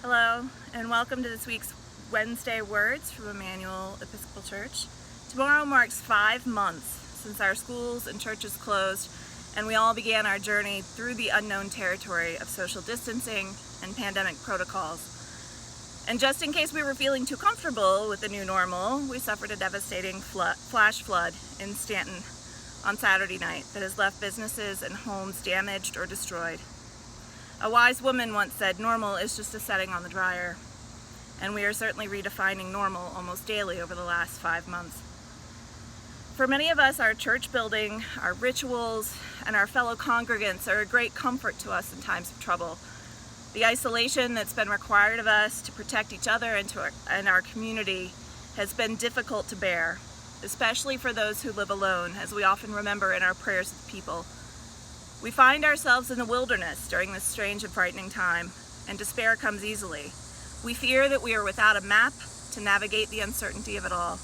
Hello, and welcome to this week's Wednesday Words from Emmanuel Episcopal Church. Tomorrow marks 5 months since our schools and churches closed, and we all began our journey through the unknown territory of social distancing and pandemic protocols. And just in case we were feeling too comfortable with the new normal, we suffered a devastating flash flood in Stanton on Saturday night that has left businesses and homes damaged or destroyed. A wise woman once said, "Normal is just a setting on the dryer," and we are certainly redefining normal almost daily over the last 5 months. For many of us, our church building, our rituals, and our fellow congregants are a great comfort to us in times of trouble. The isolation that's been required of us to protect each other and our community has been difficult to bear, especially for those who live alone, as we often remember in our prayers with people. We find ourselves in the wilderness during this strange and frightening time, and despair comes easily. We fear that we are without a map to navigate the uncertainty of it all.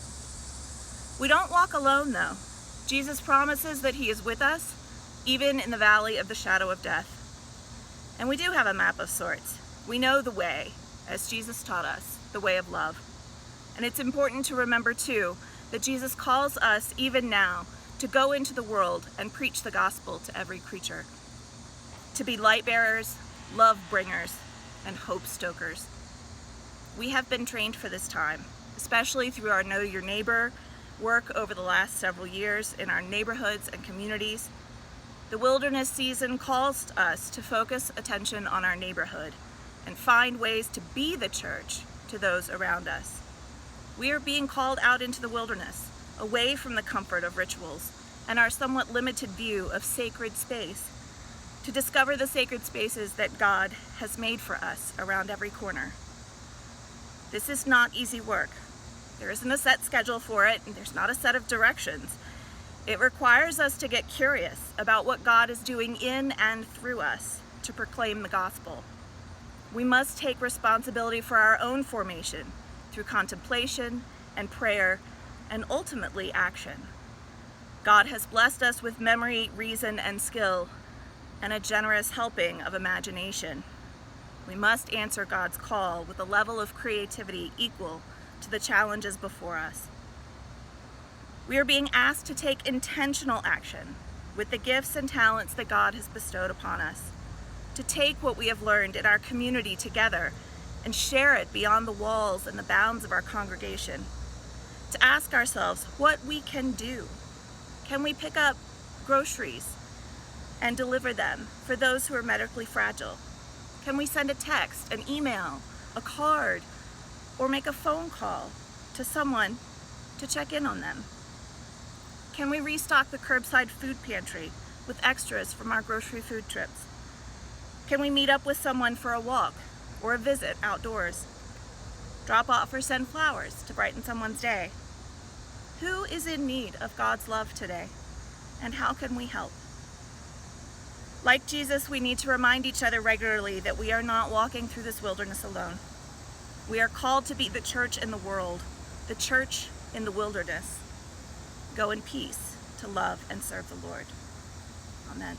We don't walk alone, though. Jesus promises that he is with us, even in the valley of the shadow of death. And we do have a map of sorts. We know the way, as Jesus taught us, the way of love. And it's important to remember, too, that Jesus calls us, even now, to go into the world and preach the gospel to every creature, to be light bearers, love bringers, and hope stokers. We have been trained for this time, especially through our Know Your Neighbor work over the last several years in our neighborhoods and communities. The wilderness season calls us to focus attention on our neighborhood and find ways to be the church to those around us. We are being called out into the wilderness, away from the comfort of rituals and our somewhat limited view of sacred space, to discover the sacred spaces that God has made for us around every corner. This is not easy work. There isn't a set schedule for it, and there's not a set of directions. It requires us to get curious about what God is doing in and through us to proclaim the gospel. We must take responsibility for our own formation through contemplation and prayer, and ultimately action. God has blessed us with memory, reason, and skill, and a generous helping of imagination. We must answer God's call with a level of creativity equal to the challenges before us. We are being asked to take intentional action with the gifts and talents that God has bestowed upon us, to take what we have learned in our community together and share it beyond the walls and the bounds of our congregation, to ask ourselves what we can do. Can we pick up groceries and deliver them for those who are medically fragile? Can we send a text, an email, a card, or make a phone call to someone to check in on them? Can we restock the curbside food pantry with extras from our grocery food trips? Can we meet up with someone for a walk or a visit outdoors? Drop off or send flowers to brighten someone's day? Who is in need of God's love today, and how can we help? Like Jesus, we need to remind each other regularly that we are not walking through this wilderness alone. We are called to be the church in the world, the church in the wilderness. Go in peace to love and serve the Lord. Amen.